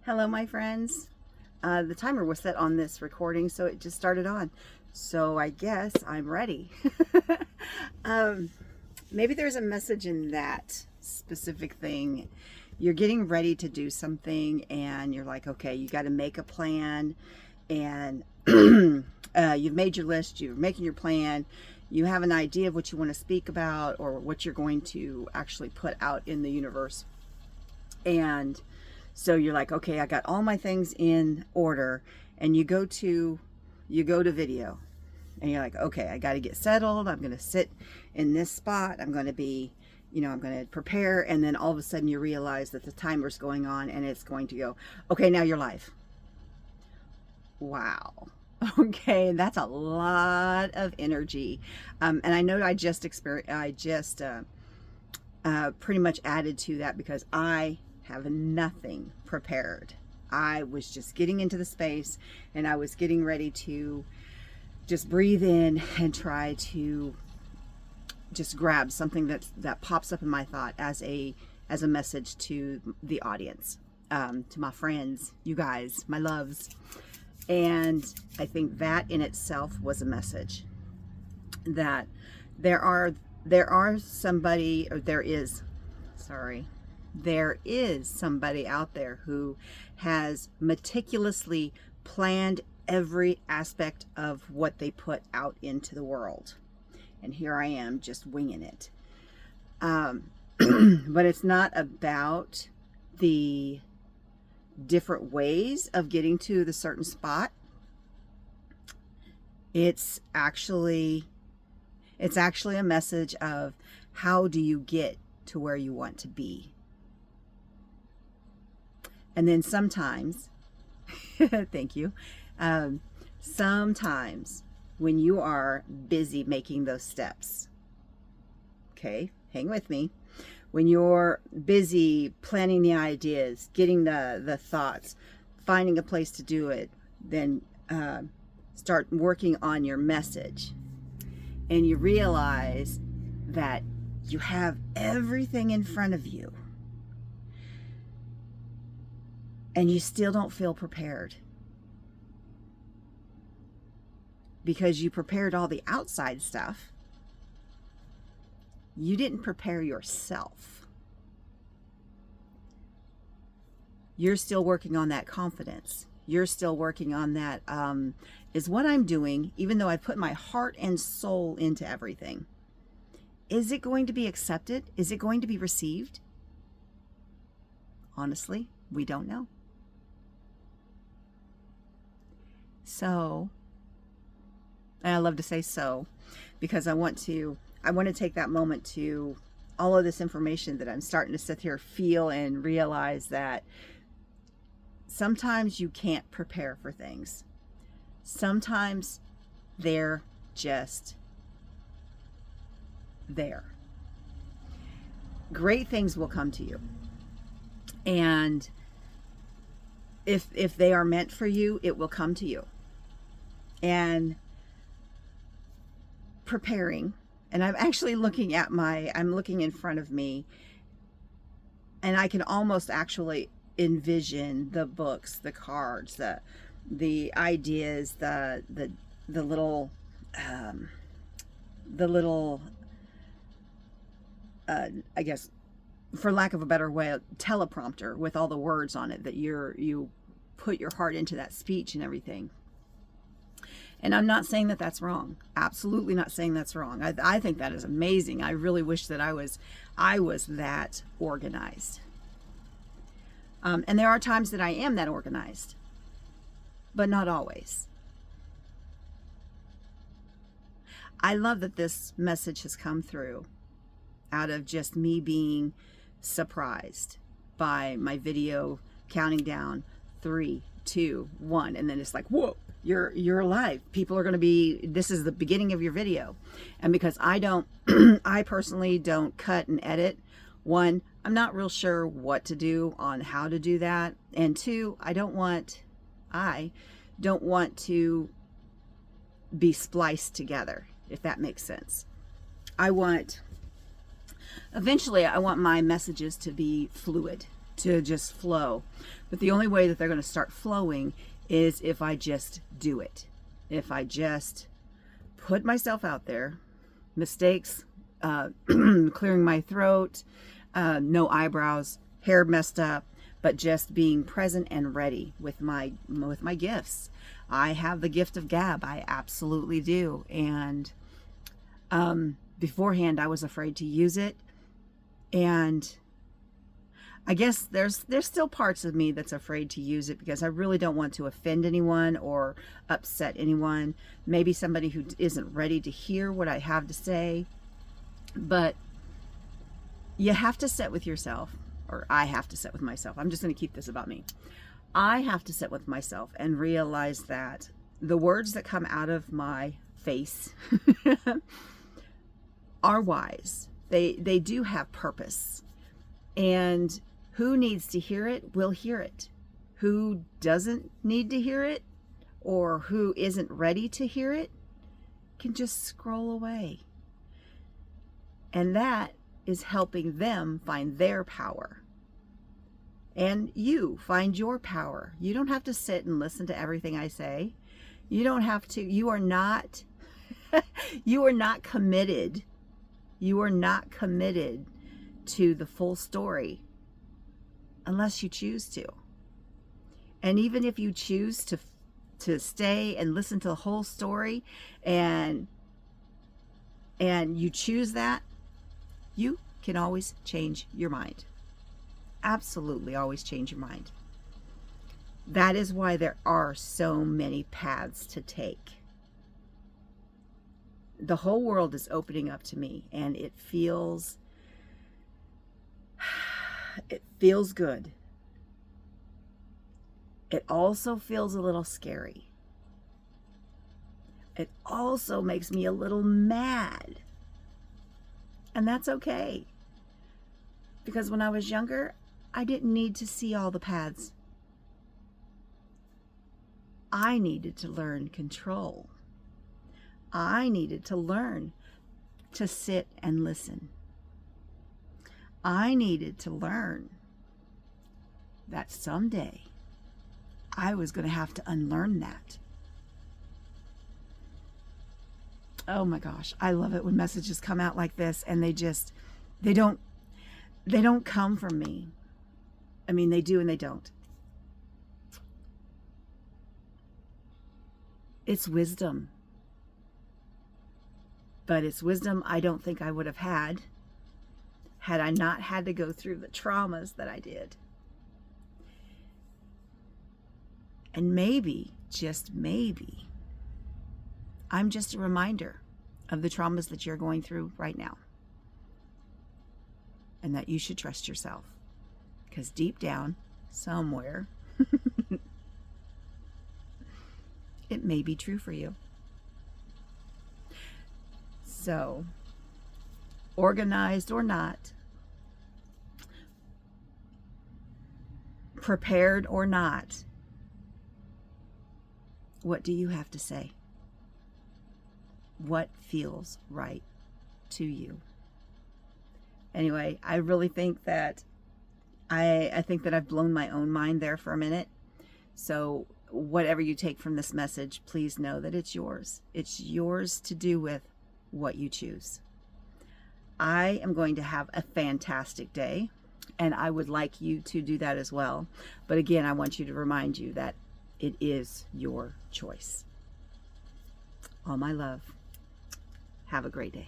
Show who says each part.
Speaker 1: Hello, my friends. The timer was set on this recording, so it just started on. So I guess I'm ready. Maybe there's a message in that specific thing. You're getting ready to do something, and you're like, okay, you got to make a plan, and you've made your list, you're making your plan, you have an idea of what you want to speak about or what you're going to actually put out in the universe. And so you're like, okay, I got all my things in order, and you go to video, and you're like, okay, I got to get settled. I'm going to sit in this spot. I'm going to be, I'm going to prepare. And then all of a sudden you realize that the timer's going on and it's going to go, okay, now you're live. Wow. Okay. That's a lot of energy. And I know I just pretty much added to that because I have nothing prepared. I was just getting into the space, and I was getting ready to just breathe in and try to just grab something that pops up in my thought as a message to the audience, to my friends, you guys, my loves. And I think that in itself was a message that there is somebody out there who has meticulously planned every aspect of what they put out into the world. And here I am just winging it. But it's not about the different ways of getting to the certain spot. It's actually a message of how do you get to where you want to be. And then sometimes, thank you, sometimes when you are busy making those steps, okay, hang with me, when you're busy planning the ideas, getting the thoughts, finding a place to do it, then start working on your message, and you realize that you have everything in front of you, and you still don't feel prepared because you prepared all the outside stuff. You didn't prepare yourself. You're still working on that confidence. You're still working on that, is what I'm doing, even though I put my heart and soul into everything, is it going to be accepted? Is it going to be received? Honestly, we don't know. So, and I love to say so, because I want to take that moment to all of this information that I'm starting to sit here, feel, and realize that sometimes you can't prepare for things. Sometimes they're just there. Great things will come to you. And if they are meant for you, it will come to you. And preparing, and I'm actually looking in front of me, and I can almost actually envision the books, the cards, the ideas, the little I guess, for lack of a better way, a teleprompter with all the words on it that you put your heart into that speech and everything. And I'm not saying that that's wrong. Absolutely not saying that's wrong. I think that is amazing. I really wish that I was that organized. And there are times that I am that organized, but not always. I love that this message has come through out of just me being surprised by my video counting down 3, 2, 1, and then it's like, whoa, you're alive. People are going to be, this is the beginning of your video. And because I personally don't cut and edit, 1, I'm not real sure what to do on how to do that, and 2, I don't want to be spliced together, if that makes sense. Eventually I want my messages to be fluid. to just flow. But the only way that they're going to start flowing is if I just do it. If I just put myself out there, mistakes, clearing my throat, no eyebrows, hair messed up, but just being present and ready with my gifts. I have the gift of gab. I absolutely do. And beforehand, I was afraid to use it. And I guess there's still parts of me that's afraid to use it because I really don't want to offend anyone or upset anyone. Maybe somebody who isn't ready to hear what I have to say. But you have to sit with yourself, or I have to sit with myself. I'm just going to keep this about me. I have to sit with myself and realize that the words that come out of my face are wise. They do have purpose. And who needs to hear it will hear it. Who doesn't need to hear it, or who isn't ready to hear it, can just scroll away. And that is helping them find their power. And you find your power. You don't have to sit and listen to everything I say. You don't have to. You are not you are not committed. You are not committed to the full story unless you choose to. And even if you choose to stay and listen to the whole story and you choose that, you can always change your mind. Absolutely always change your mind. That is why there are so many paths to take. The whole world is opening up to me, and it feels good. It also feels a little scary. It also makes me a little mad. And that's okay. Because when I was younger, I didn't need to see all the paths. I needed to learn control. I needed to learn to sit and listen. I needed to learn that someday I was going to have to unlearn that. Oh my gosh, I love it when messages come out like this and they don't come from me. I mean, they do and they don't. It's wisdom. But it's wisdom I don't think I would have had I not had to go through the traumas that I did. And maybe, just maybe, I'm just a reminder of the traumas that you're going through right now. And that you should trust yourself. Because deep down, somewhere, it may be true for you. So, organized or not, prepared or not, what do you have to say? What feels right to you? Anyway, I really think that I think that I've blown my own mind there for a minute. So whatever you take from this message, please know that it's yours. It's yours to do with what you choose. I am going to have a fantastic day, and I would like you to do that as well. But again, I want you to remind you that it is your choice. All my love. Have a great day.